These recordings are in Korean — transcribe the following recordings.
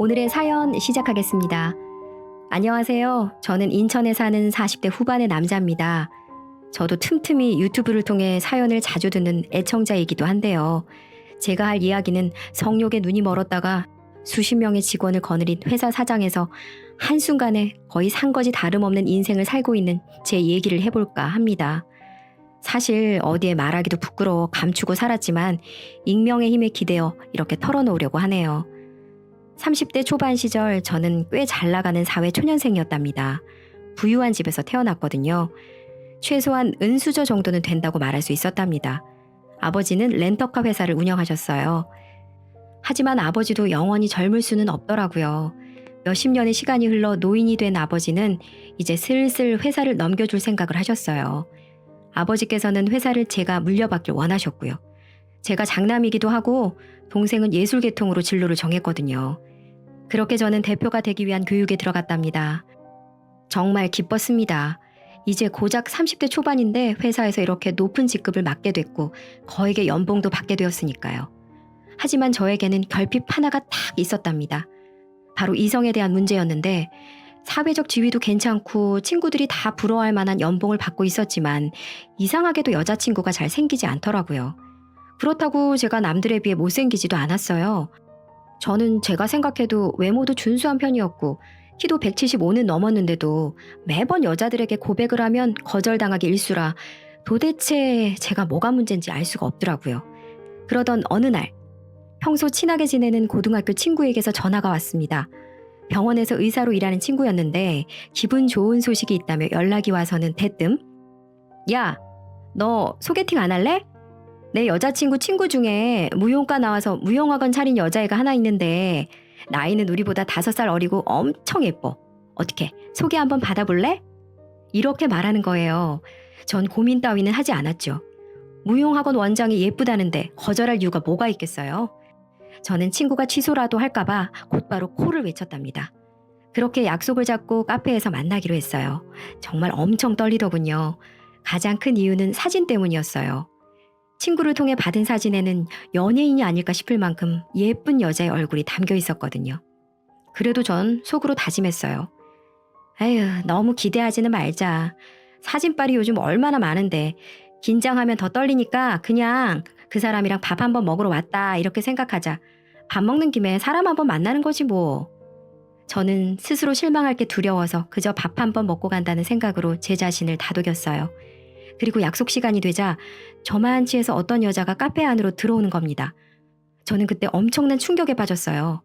오늘의 사연 시작하겠습니다. 안녕하세요. 저는 인천에 사는 40대 후반의 남자입니다. 저도 틈틈이 유튜브를 통해 사연을 자주 듣는 애청자이기도 한데요. 제가 할 이야기는 성욕에 눈이 멀었다가 수십 명의 직원을 거느린 회사 사장에서 한순간에 거의 산거지 다름없는 인생을 살고 있는 제 얘기를 해볼까 합니다. 사실 어디에 말하기도 부끄러워 감추고 살았지만 익명의 힘에 기대어 이렇게 털어놓으려고 하네요. 30대 초반 시절 저는 꽤 잘 나가는 사회 초년생이었답니다. 부유한 집에서 태어났거든요. 최소한 은수저 정도는 된다고 말할 수 있었답니다. 아버지는 렌터카 회사를 운영하셨어요. 하지만 아버지도 영원히 젊을 수는 없더라고요. 몇십 년의 시간이 흘러 노인이 된 아버지는 이제 슬슬 회사를 넘겨줄 생각을 하셨어요. 아버지께서는 회사를 제가 물려받길 원하셨고요. 제가 장남이기도 하고 동생은 예술계통으로 진로를 정했거든요. 그렇게 저는 대표가 되기 위한 교육에 들어갔답니다. 정말 기뻤습니다. 이제 고작 30대 초반인데 회사에서 이렇게 높은 직급을 맡게 됐고 거액의 연봉도 받게 되었으니까요. 하지만 저에게는 결핍 하나가 딱 있었답니다. 바로 이성에 대한 문제였는데 사회적 지위도 괜찮고 친구들이 다 부러워할 만한 연봉을 받고 있었지만 이상하게도 여자친구가 잘 생기지 않더라고요. 그렇다고 제가 남들에 비해 못생기지도 않았어요. 저는 제가 생각해도 외모도 준수한 편이었고 키도 175는 넘었는데도 매번 여자들에게 고백을 하면 거절당하기 일쑤라 도대체 제가 뭐가 문제인지 알 수가 없더라고요. 그러던 어느 날 평소 친하게 지내는 고등학교 친구에게서 전화가 왔습니다. 병원에서 의사로 일하는 친구였는데 기분 좋은 소식이 있다며 연락이 와서는 대뜸 야, 너 소개팅 안 할래? 내 여자친구 친구 중에 무용과 나와서 무용학원 차린 여자애가 하나 있는데 나이는 우리보다 5살 어리고 엄청 예뻐. 어떻게 소개 한번 받아볼래? 이렇게 말하는 거예요. 전 고민 따위는 하지 않았죠. 무용학원 원장이 예쁘다는데 거절할 이유가 뭐가 있겠어요? 저는 친구가 취소라도 할까봐 곧바로 코를 외쳤답니다. 그렇게 약속을 잡고 카페에서 만나기로 했어요. 정말 엄청 떨리더군요. 가장 큰 이유는 사진 때문이었어요. 친구를 통해 받은 사진에는 연예인이 아닐까 싶을 만큼 예쁜 여자의 얼굴이 담겨 있었거든요. 그래도 전 속으로 다짐했어요. 에휴, 너무 기대하지는 말자. 사진빨이 요즘 얼마나 많은데 긴장하면 더 떨리니까 그냥 그 사람이랑 밥 한번 먹으러 왔다 이렇게 생각하자. 밥 먹는 김에 사람 한번 만나는 거지 뭐. 저는 스스로 실망할 게 두려워서 그저 밥 한번 먹고 간다는 생각으로 제 자신을 다독였어요. 그리고 약속 시간이 되자 저만치에서 어떤 여자가 카페 안으로 들어오는 겁니다. 저는 그때 엄청난 충격에 빠졌어요.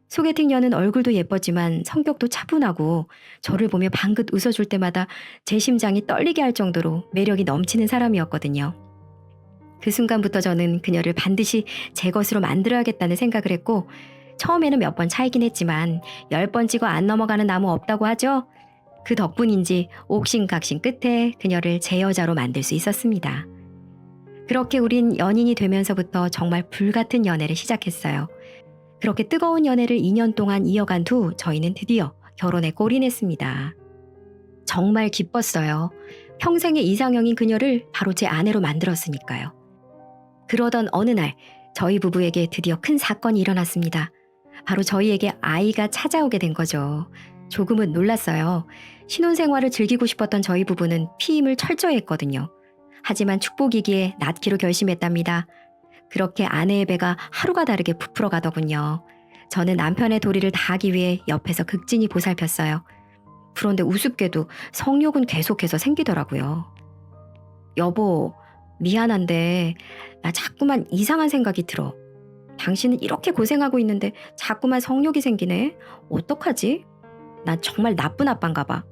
소개팅녀는 얼굴도 예뻤지만 성격도 차분하고 저를 보며 방긋 웃어줄 때마다 제 심장이 떨리게 할 정도로 매력이 넘치는 사람이었거든요. 그 순간부터 저는 그녀를 반드시 제 것으로 만들어야겠다는 생각을 했고 처음에는 몇 번 차이긴 했지만 10번 찍어 안 넘어가는 나무 없다고 하죠? 그 덕분인지 옥신각신 끝에 그녀를 제 여자로 만들 수 있었습니다. 그렇게 우린 연인이 되면서부터 정말 불같은 연애를 시작했어요. 그렇게 뜨거운 연애를 2년 동안 이어간 후 저희는 드디어 결혼에 골인했습니다. 정말 기뻤어요. 평생의 이상형인 그녀를 바로 제 아내로 만들었으니까요. 그러던 어느 날 저희 부부에게 드디어 큰 사건이 일어났습니다. 바로 저희에게 아이가 찾아오게 된 거죠. 조금은 놀랐어요. 신혼생활을 즐기고 싶었던 저희 부부는 피임을 철저히 했거든요. 하지만 축복이기에 낳기로 결심했답니다. 그렇게 아내의 배가 하루가 다르게 부풀어 가더군요. 저는 남편의 도리를 다하기 위해 옆에서 극진히 보살폈어요. 그런데 우습게도 성욕은 계속해서 생기더라고요. 여보, 미안한데 나 자꾸만 이상한 생각이 들어. 당신은 이렇게 고생하고 있는데 자꾸만 성욕이 생기네. 어떡하지? 난 정말 나쁜 아빠인가 봐.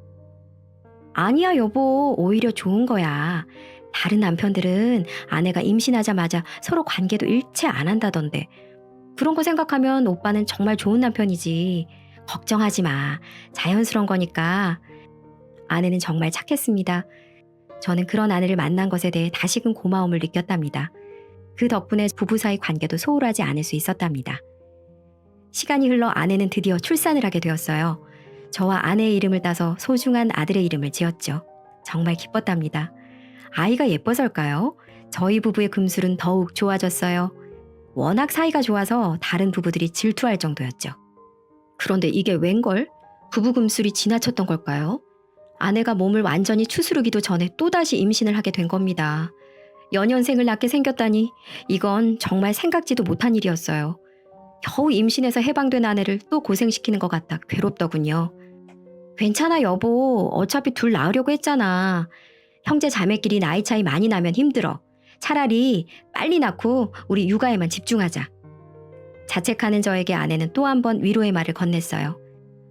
아니야 여보, 오히려 좋은 거야. 다른 남편들은 아내가 임신하자마자 서로 관계도 일체 안 한다던데 그런 거 생각하면 오빠는 정말 좋은 남편이지. 걱정하지 마. 자연스러운 거니까. 아내는 정말 착했습니다. 저는 그런 아내를 만난 것에 대해 다시금 고마움을 느꼈답니다. 그 덕분에 부부 사이 관계도 소홀하지 않을 수 있었답니다. 시간이 흘러 아내는 드디어 출산을 하게 되었어요. 저와 아내의 이름을 따서 소중한 아들의 이름을 지었죠. 정말 기뻤답니다. 아이가 예뻐서일까요? 저희 부부의 금술은 더욱 좋아졌어요. 워낙 사이가 좋아서 다른 부부들이 질투할 정도였죠. 그런데 이게 웬걸? 부부금술이 지나쳤던 걸까요? 아내가 몸을 완전히 추스르기도 전에 또다시 임신을 하게 된 겁니다. 연년생을 낳게 생겼다니 이건 정말 생각지도 못한 일이었어요. 겨우 임신해서 해방된 아내를 또 고생시키는 것 같아 괴롭더군요. 괜찮아 여보. 어차피 둘 낳으려고 했잖아. 형제 자매끼리 나이 차이 많이 나면 힘들어. 차라리 빨리 낳고 우리 육아에만 집중하자. 자책하는 저에게 아내는 또 한 번 위로의 말을 건넸어요.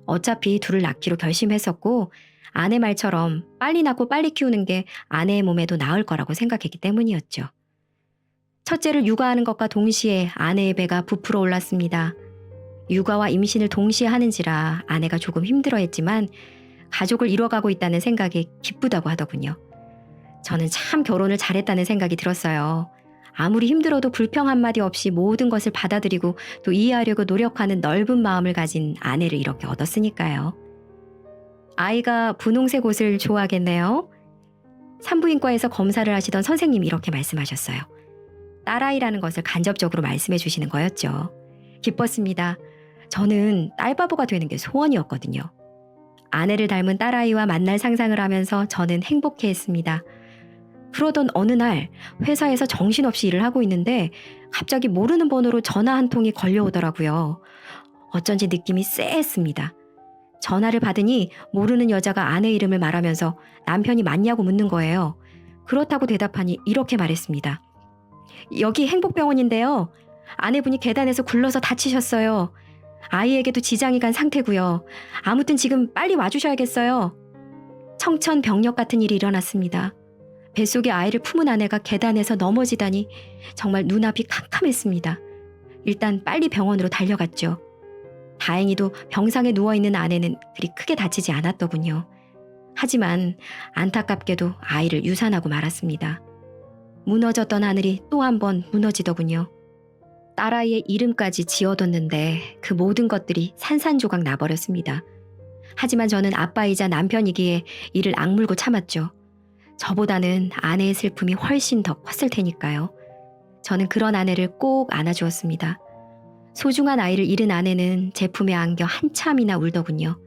어차피 둘을 낳기로 결심했었고 아내 말처럼 빨리 낳고 빨리 키우는 게 아내의 몸에도 나을 거라고 생각했기 때문이었죠. 첫째를 육아하는 것과 동시에 아내의 배가 부풀어 올랐습니다. 육아와 임신을 동시에 하는지라 아내가 조금 힘들어했지만 가족을 이뤄가고 있다는 생각이 기쁘다고 하더군요. 저는 참 결혼을 잘했다는 생각이 들었어요. 아무리 힘들어도 불평 한마디 없이 모든 것을 받아들이고 또 이해하려고 노력하는 넓은 마음을 가진 아내를 이렇게 얻었으니까요. 아이가 분홍색 옷을 좋아하겠네요. 산부인과에서 검사를 하시던 선생님이 이렇게 말씀하셨어요. 딸아이라는 것을 간접적으로 말씀해 주시는 거였죠. 기뻤습니다. 저는 딸바보가 되는 게 소원이었거든요. 아내를 닮은 딸아이와 만날 상상을 하면서 저는 행복해했습니다. 그러던 어느 날 회사에서 정신없이 일을 하고 있는데 갑자기 모르는 번호로 전화 한 통이 걸려오더라고요. 어쩐지 느낌이 쎄했습니다. 전화를 받으니 모르는 여자가 아내 이름을 말하면서 남편이 맞냐고 묻는 거예요. 그렇다고 대답하니 이렇게 말했습니다. 여기 행복병원인데요. 아내분이 계단에서 굴러서 다치셨어요. 아이에게도 지장이 간 상태고요. 아무튼 지금 빨리 와주셔야겠어요. 청천벽력 같은 일이 일어났습니다. 뱃속에 아이를 품은 아내가 계단에서 넘어지다니 정말 눈앞이 캄캄했습니다. 일단 빨리 병원으로 달려갔죠. 다행히도 병상에 누워있는 아내는 그리 크게 다치지 않았더군요. 하지만 안타깝게도 아이를 유산하고 말았습니다. 무너졌던 하늘이 또 한 번 무너지더군요. 딸아이의 이름까지 지어뒀는데 그 모든 것들이 산산조각 나버렸습니다. 하지만 저는 아빠이자 남편이기에 이를 악물고 참았죠. 저보다는 아내의 슬픔이 훨씬 더 컸을 테니까요. 저는 그런 아내를 꼭 안아주었습니다. 소중한 아이를 잃은 아내는 제 품에 안겨 한참이나 울더군요.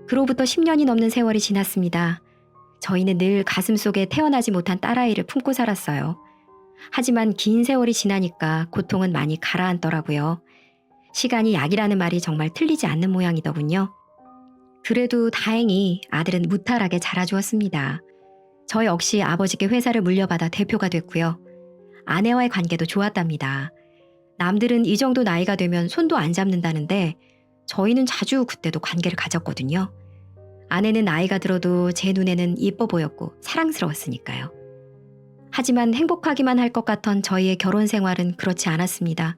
그로부터 10년이 넘는 세월이 지났습니다. 저희는 늘 가슴속에 태어나지 못한 딸아이를 품고 살았어요. 하지만 긴 세월이 지나니까 고통은 많이 가라앉더라고요. 시간이 약이라는 말이 정말 틀리지 않는 모양이더군요. 그래도 다행히 아들은 무탈하게 자라주었습니다. 저 역시 아버지께 회사를 물려받아 대표가 됐고요. 아내와의 관계도 좋았답니다. 남들은 이 정도 나이가 되면 손도 안 잡는다는데 저희는 자주 그때도 관계를 가졌거든요. 아내는 나이가 들어도 제 눈에는 이뻐 보였고 사랑스러웠으니까요. 하지만 행복하기만 할 것 같던 저희의 결혼 생활은 그렇지 않았습니다.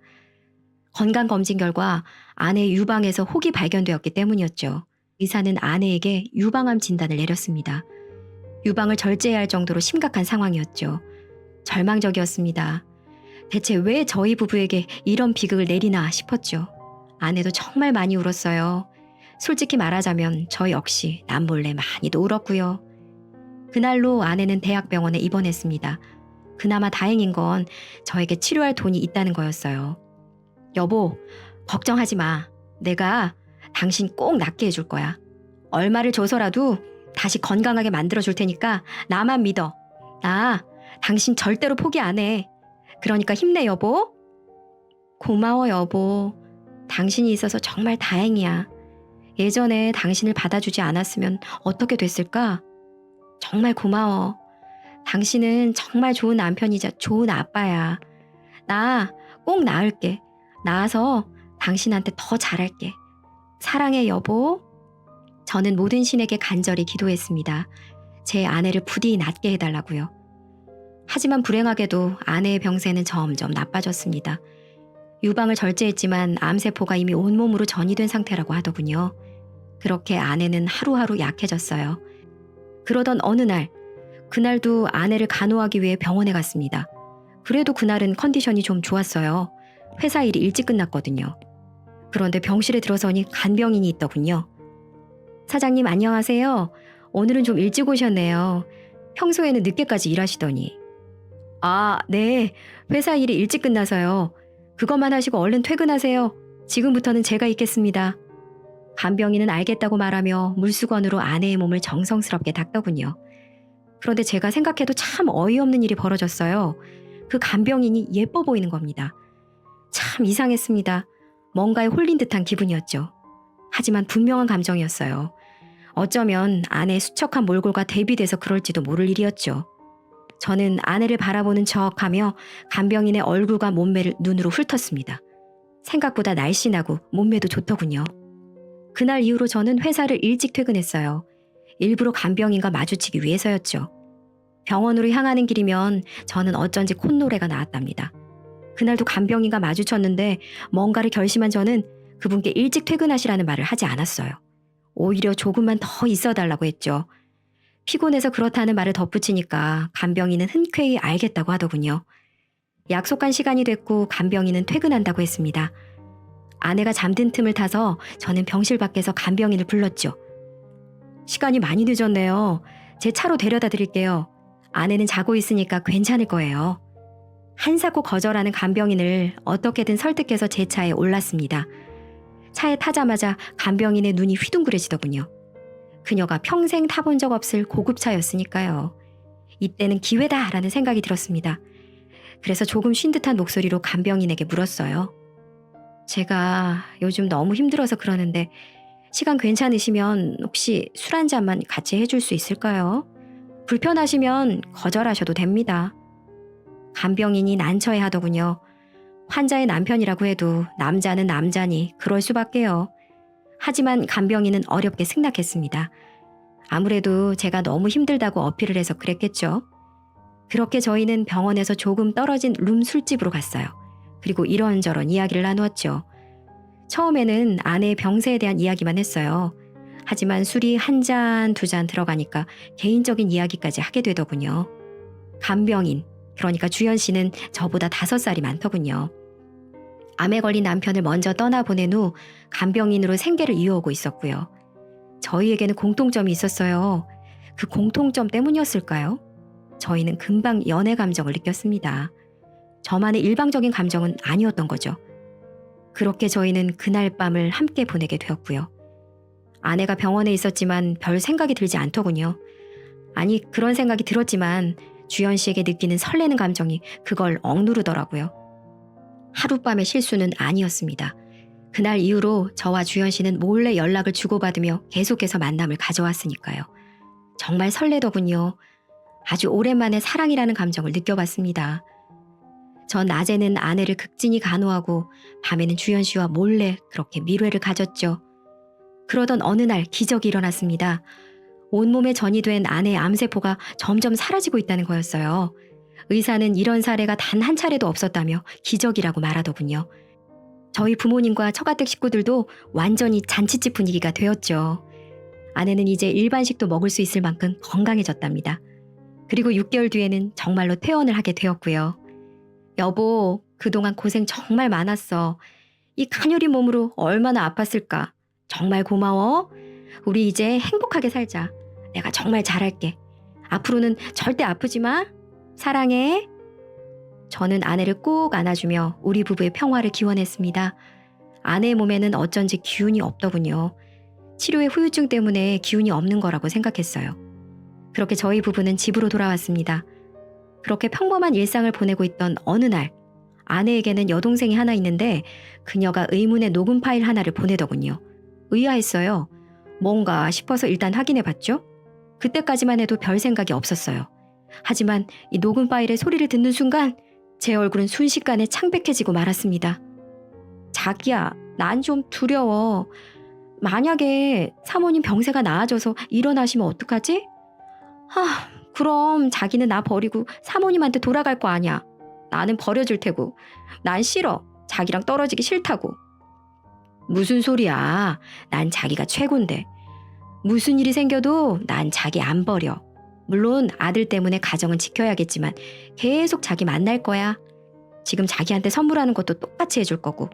건강검진 결과 아내의 유방에서 혹이 발견되었기 때문이었죠. 의사는 아내에게 유방암 진단을 내렸습니다. 유방을 절제해야 할 정도로 심각한 상황이었죠. 절망적이었습니다. 대체 왜 저희 부부에게 이런 비극을 내리나 싶었죠. 아내도 정말 많이 울었어요. 솔직히 말하자면 저 역시 남몰래 많이도 울었고요. 그날로 아내는 대학병원에 입원했습니다. 그나마 다행인 건 저에게 치료할 돈이 있다는 거였어요. 여보, 걱정하지 마. 내가 당신 꼭 낫게 해줄 거야. 얼마를 줘서라도 다시 건강하게 만들어줄 테니까 나만 믿어. 나 당신 절대로 포기 안 해. 그러니까 힘내 여보. 고마워 여보. 당신이 있어서 정말 다행이야. 예전에 당신을 받아주지 않았으면 어떻게 됐을까? 정말 고마워. 당신은 정말 좋은 남편이자 좋은 아빠야. 나 꼭 나을게. 나아서 당신한테 더 잘할게. 사랑해 여보. 저는 모든 신에게 간절히 기도했습니다. 제 아내를 부디 낫게 해달라고요. 하지만 불행하게도 아내의 병세는 점점 나빠졌습니다. 유방을 절제했지만 암세포가 이미 온몸으로 전이된 상태라고 하더군요. 그렇게 아내는 하루하루 약해졌어요. 그러던 어느 날, 그날도 아내를 간호하기 위해 병원에 갔습니다. 그래도 그날은 컨디션이 좀 좋았어요. 회사 일이 일찍 끝났거든요. 그런데 병실에 들어서니 간병인이 있더군요. 사장님 안녕하세요. 오늘은 좀 일찍 오셨네요. 평소에는 늦게까지 일하시더니. 아, 네. 회사 일이 일찍 끝나서요. 그것만 하시고 얼른 퇴근하세요. 지금부터는 제가 있겠습니다. 간병인은 알겠다고 말하며 물수건으로 아내의 몸을 정성스럽게 닦더군요. 그런데 제가 생각해도 참 어이없는 일이 벌어졌어요. 그 간병인이 예뻐 보이는 겁니다. 참 이상했습니다. 뭔가에 홀린 듯한 기분이었죠. 하지만 분명한 감정이었어요. 어쩌면 아내의 수척한 몰골과 대비돼서 그럴지도 모를 일이었죠. 저는 아내를 바라보는 척하며 간병인의 얼굴과 몸매를 눈으로 훑었습니다. 생각보다 날씬하고 몸매도 좋더군요. 그날 이후로 저는 회사를 일찍 퇴근했어요. 일부러 간병인과 마주치기 위해서였죠. 병원으로 향하는 길이면 저는 어쩐지 콧노래가 나왔답니다. 그날도 간병인과 마주쳤는데 뭔가를 결심한 저는 그분께 일찍 퇴근하시라는 말을 하지 않았어요. 오히려 조금만 더 있어달라고 했죠. 피곤해서 그렇다는 말을 덧붙이니까 간병인은 흔쾌히 알겠다고 하더군요. 약속한 시간이 됐고 간병인은 퇴근한다고 했습니다. 아내가 잠든 틈을 타서 저는 병실 밖에서 간병인을 불렀죠. 시간이 많이 늦었네요. 제 차로 데려다 드릴게요. 아내는 자고 있으니까 괜찮을 거예요. 한사코 거절하는 간병인을 어떻게든 설득해서 제 차에 올랐습니다. 차에 타자마자 간병인의 눈이 휘둥그레지더군요. 그녀가 평생 타본 적 없을 고급차였으니까요. 이때는 기회다라는 생각이 들었습니다. 그래서 조금 쉰 듯한 목소리로 간병인에게 물었어요. 제가 요즘 너무 힘들어서 그러는데 시간 괜찮으시면 혹시 술 한 잔만 같이 해줄 수 있을까요? 불편하시면 거절하셔도 됩니다. 간병인이 난처해 하더군요. 환자의 남편이라고 해도 남자는 남자니 그럴 수밖에요. 하지만 간병인은 어렵게 승낙했습니다. 아무래도 제가 너무 힘들다고 어필을 해서 그랬겠죠. 그렇게 저희는 병원에서 조금 떨어진 룸 술집으로 갔어요. 그리고 이런저런 이야기를 나누었죠. 처음에는 아내의 병세에 대한 이야기만 했어요. 하지만 술이 한 잔, 두 잔 들어가니까 개인적인 이야기까지 하게 되더군요. 간병인, 그러니까 주연 씨는 저보다 5살이 많더군요. 암에 걸린 남편을 먼저 떠나보낸 후 간병인으로 생계를 이어오고 있었고요. 저희에게는 공통점이 있었어요. 그 공통점 때문이었을까요? 저희는 금방 연애 감정을 느꼈습니다. 저만의 일방적인 감정은 아니었던 거죠. 그렇게 저희는 그날 밤을 함께 보내게 되었고요. 아내가 병원에 있었지만 별 생각이 들지 않더군요. 아니, 그런 생각이 들었지만 주연 씨에게 느끼는 설레는 감정이 그걸 억누르더라고요. 하룻밤의 실수는 아니었습니다. 그날 이후로 저와 주연 씨는 몰래 연락을 주고받으며 계속해서 만남을 가져왔으니까요. 정말 설레더군요. 아주 오랜만에 사랑이라는 감정을 느껴봤습니다. 전 낮에는 아내를 극진히 간호하고 밤에는 주연 씨와 몰래 그렇게 밀회를 가졌죠. 그러던 어느 날 기적이 일어났습니다. 온몸에 전이 된 아내의 암세포가 점점 사라지고 있다는 거였어요. 의사는 이런 사례가 단 한 차례도 없었다며 기적이라고 말하더군요. 저희 부모님과 처가댁 식구들도 완전히 잔치집 분위기가 되었죠. 아내는 이제 일반식도 먹을 수 있을 만큼 건강해졌답니다. 그리고 6개월 뒤에는 정말로 퇴원을 하게 되었고요. 여보, 그동안 고생 정말 많았어. 이 가녀린 몸으로 얼마나 아팠을까. 정말 고마워. 우리 이제 행복하게 살자. 내가 정말 잘할게. 앞으로는 절대 아프지 마. 사랑해. 저는 아내를 꼭 안아주며 우리 부부의 평화를 기원했습니다. 아내의 몸에는 어쩐지 기운이 없더군요. 치료의 후유증 때문에 기운이 없는 거라고 생각했어요. 그렇게 저희 부부는 집으로 돌아왔습니다. 그렇게 평범한 일상을 보내고 있던 어느 날, 아내에게는 여동생이 하나 있는데 그녀가 의문의 녹음 파일 하나를 보내더군요. 의아했어요. 뭔가 싶어서 일단 확인해봤죠. 그때까지만 해도 별 생각이 없었어요. 하지만 이 녹음 파일의 소리를 듣는 순간 제 얼굴은 순식간에 창백해지고 말았습니다. 자기야, 난 좀 두려워. 만약에 사모님 병세가 나아져서 일어나시면 어떡하지? 그럼 자기는 나 버리고 사모님한테 돌아갈 거 아니야. 나는 버려줄 테고. 난 싫어. 자기랑 떨어지기 싫다고. 무슨 소리야. 난 자기가 최고인데. 무슨 일이 생겨도 난 자기 안 버려. 물론 아들 때문에 가정은 지켜야겠지만 계속 자기 만날 거야. 지금 자기한테 선물하는 것도 똑같이 해줄 거고.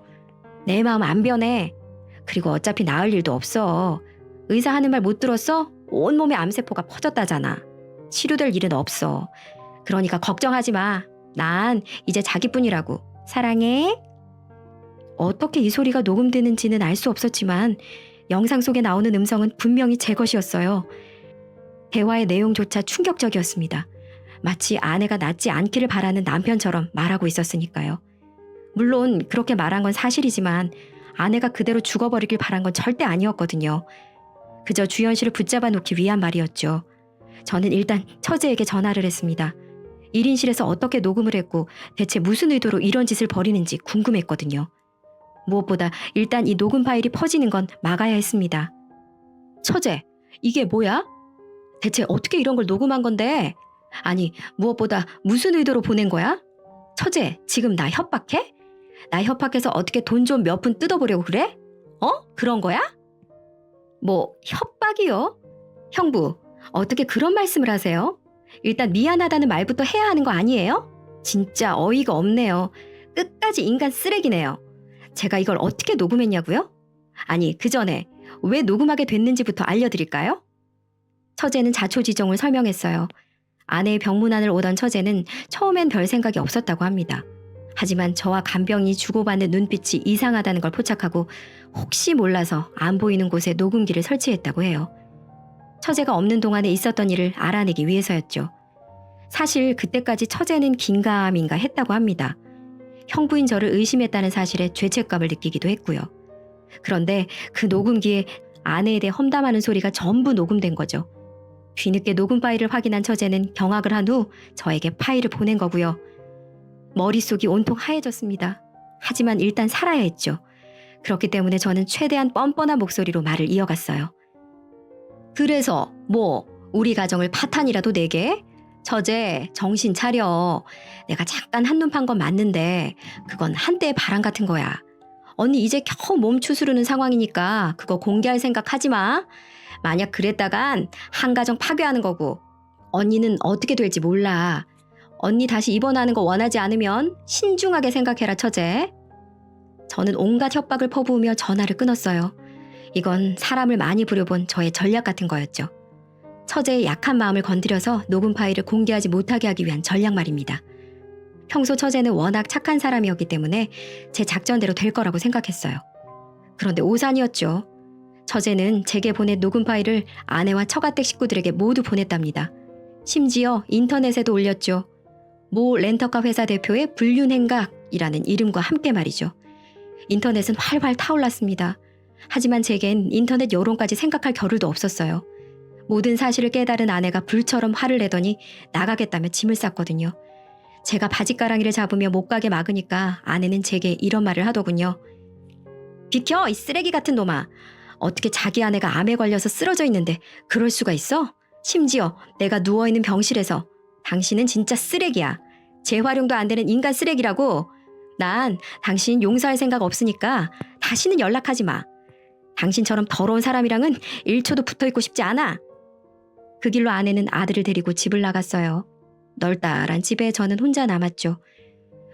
내 마음 안 변해. 그리고 어차피 나을 일도 없어. 의사 하는 말 못 들었어? 온몸에 암세포가 퍼졌다잖아. 치료될 일은 없어. 그러니까 걱정하지 마. 난 이제 자기뿐이라고. 사랑해. 어떻게 이 소리가 녹음되는지는 알 수 없었지만 영상 속에 나오는 음성은 분명히 제 것이었어요. 대화의 내용조차 충격적이었습니다. 마치 아내가 낫지 않기를 바라는 남편처럼 말하고 있었으니까요. 물론 그렇게 말한 건 사실이지만 아내가 그대로 죽어버리길 바란 건 절대 아니었거든요. 그저 주연 씨를 붙잡아 놓기 위한 말이었죠. 저는 일단 처제에게 전화를 했습니다. 1인실에서 어떻게 녹음을 했고 대체 무슨 의도로 이런 짓을 벌이는지 궁금했거든요. 무엇보다 일단 이 녹음 파일이 퍼지는 건 막아야 했습니다. 처제, 이게 뭐야? 대체 어떻게 이런 걸 녹음한 건데? 아니, 무엇보다 무슨 의도로 보낸 거야? 처제, 지금 나 협박해? 나 협박해서 어떻게 돈 좀 몇 푼 뜯어보려고 그래? 그런 거야? 뭐 협박이요? 형부, 어떻게 그런 말씀을 하세요? 일단 미안하다는 말부터 해야 하는 거 아니에요? 진짜 어이가 없네요. 끝까지 인간 쓰레기네요. 제가 이걸 어떻게 녹음했냐고요? 아니, 그 전에 왜 녹음하게 됐는지부터 알려드릴까요? 처제는 자초지종을 설명했어요. 아내의 병문안을 오던 처제는 처음엔 별 생각이 없었다고 합니다. 하지만 저와 간병이 주고받는 눈빛이 이상하다는 걸 포착하고 혹시 몰라서 안 보이는 곳에 녹음기를 설치했다고 해요. 처제가 없는 동안에 있었던 일을 알아내기 위해서였죠. 사실 그때까지 처제는 긴가민가 했다고 합니다. 형부인 저를 의심했다는 사실에 죄책감을 느끼기도 했고요. 그런데 그 녹음기에 아내에 대해 험담하는 소리가 전부 녹음된 거죠. 뒤늦게 녹음 파일을 확인한 처제는 경악을 한 후 저에게 파일을 보낸 거고요. 머릿속이 온통 하얘졌습니다. 하지만 일단 살아야 했죠. 그렇기 때문에 저는 최대한 뻔뻔한 목소리로 말을 이어갔어요. 그래서 뭐 우리 가정을 파탄이라도 내게? 처제, 정신 차려. 내가 잠깐 한눈 판 건 맞는데 그건 한때의 바람 같은 거야. 언니 이제 겨우 몸 추스르는 상황이니까 그거 공개할 생각 하지 마. 만약 그랬다간 한 가정 파괴하는 거고 언니는 어떻게 될지 몰라. 언니 다시 입원하는 거 원하지 않으면 신중하게 생각해라, 처제. 저는 온갖 협박을 퍼부으며 전화를 끊었어요. 이건 사람을 많이 부려본 저의 전략 같은 거였죠. 처제의 약한 마음을 건드려서 녹음 파일을 공개하지 못하게 하기 위한 전략 말입니다. 평소 처제는 워낙 착한 사람이었기 때문에 제 작전대로 될 거라고 생각했어요. 그런데 오산이었죠. 처제는 제게 보낸 녹음 파일을 아내와 처가댁 식구들에게 모두 보냈답니다. 심지어 인터넷에도 올렸죠. 모 렌터카 회사 대표의 불륜행각이라는 이름과 함께 말이죠. 인터넷은 활활 타올랐습니다. 하지만 제겐 인터넷 여론까지 생각할 겨를도 없었어요. 모든 사실을 깨달은 아내가 불처럼 화를 내더니 나가겠다며 짐을 쌌거든요. 제가 바짓가랑이를 잡으며 못 가게 막으니까 아내는 제게 이런 말을 하더군요. 비켜, 이 쓰레기 같은 놈아. 어떻게 자기 아내가 암에 걸려서 쓰러져 있는데 그럴 수가 있어? 심지어 내가 누워있는 병실에서. 당신은 진짜 쓰레기야. 재활용도 안 되는 인간 쓰레기라고. 난 당신 용서할 생각 없으니까 다시는 연락하지 마. 당신처럼 더러운 사람이랑은 1초도 붙어있고 싶지 않아. 그 길로 아내는 아들을 데리고 집을 나갔어요. 널따란 집에 저는 혼자 남았죠.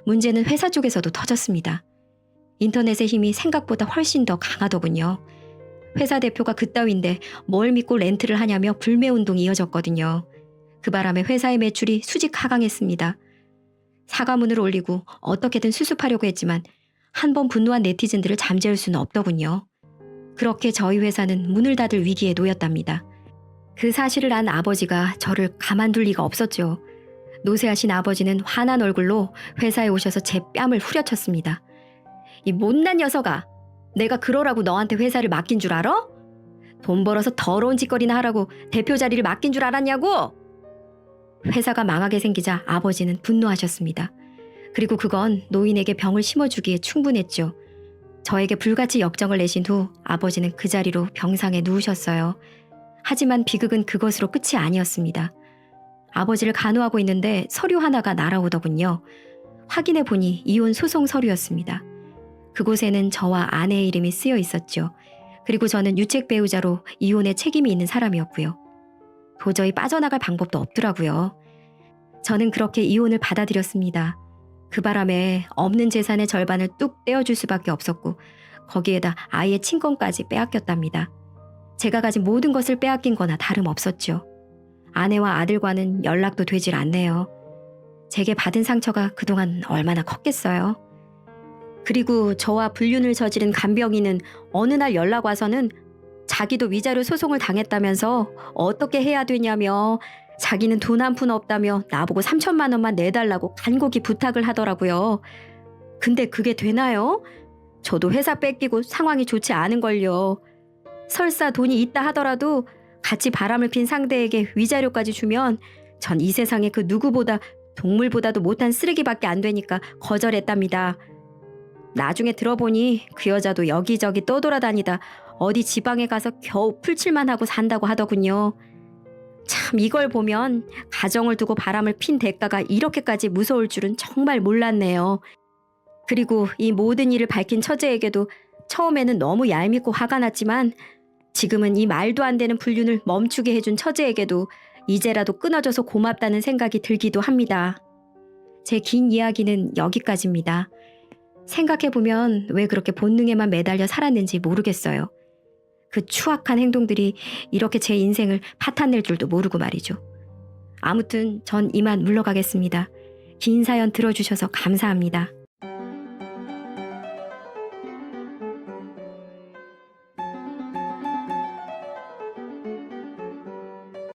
문제는 회사 쪽에서도 터졌습니다. 인터넷의 힘이 생각보다 훨씬 더 강하더군요. 회사 대표가 그따위인데 뭘 믿고 렌트를 하냐며 불매운동이 이어졌거든요. 그 바람에 회사의 매출이 수직 하강했습니다. 사과문을 올리고 어떻게든 수습하려고 했지만 한 번 분노한 네티즌들을 잠재울 수는 없더군요. 그렇게 저희 회사는 문을 닫을 위기에 놓였답니다. 그 사실을 안 아버지가 저를 가만둘 리가 없었죠. 노쇠하신 아버지는 화난 얼굴로 회사에 오셔서 제 뺨을 후려쳤습니다. 이 못난 녀석아, 내가 그러라고 너한테 회사를 맡긴 줄 알아? 돈 벌어서 더러운 짓거리나 하라고 대표 자리를 맡긴 줄 알았냐고? 회사가 망하게 생기자 아버지는 분노하셨습니다. 그리고 그건 노인에게 병을 심어주기에 충분했죠. 저에게 불같이 역정을 내신 후 아버지는 그 자리로 병상에 누우셨어요. 하지만 비극은 그것으로 끝이 아니었습니다. 아버지를 간호하고 있는데 서류 하나가 날아오더군요. 확인해 보니 이혼 소송 서류였습니다. 그곳에는 저와 아내의 이름이 쓰여 있었죠. 그리고 저는 유책 배우자로 이혼에 책임이 있는 사람이었고요. 도저히 빠져나갈 방법도 없더라고요. 저는 그렇게 이혼을 받아들였습니다. 그 바람에 없는 재산의 절반을 뚝 떼어줄 수밖에 없었고 거기에다 아이의 친권까지 빼앗겼답니다. 제가 가진 모든 것을 빼앗긴 거나 다름없었죠. 아내와 아들과는 연락도 되질 않네요. 제게 받은 상처가 그동안 얼마나 컸겠어요. 그리고 저와 불륜을 저지른 간병인은 어느 날 연락 와서는 자기도 위자료 소송을 당했다면서 어떻게 해야 되냐며 자기는 돈 한 푼 없다며 나보고 3천만 원만 내달라고 간곡히 부탁을 하더라고요. 근데 그게 되나요? 저도 회사 뺏기고 상황이 좋지 않은걸요. 설사 돈이 있다 하더라도 같이 바람을 핀 상대에게 위자료까지 주면 전 이 세상에 그 누구보다 동물보다도 못한 쓰레기밖에 안 되니까 거절했답니다. 나중에 들어보니 그 여자도 여기저기 떠돌아다니다 어디 지방에 가서 겨우 풀칠만 하고 산다고 하더군요. 참 이걸 보면 가정을 두고 바람을 핀 대가가 이렇게까지 무서울 줄은 정말 몰랐네요. 그리고 이 모든 일을 밝힌 처제에게도 처음에는 너무 얄밉고 화가 났지만 지금은 이 말도 안 되는 불륜을 멈추게 해준 처제에게도 이제라도 끊어져서 고맙다는 생각이 들기도 합니다. 제 긴 이야기는 여기까지입니다. 생각해보면 왜 그렇게 본능에만 매달려 살았는지 모르겠어요. 그 추악한 행동들이 이렇게 제 인생을 파탄낼 줄도 모르고 말이죠. 아무튼 전 이만 물러가겠습니다. 긴 사연 들어주셔서 감사합니다.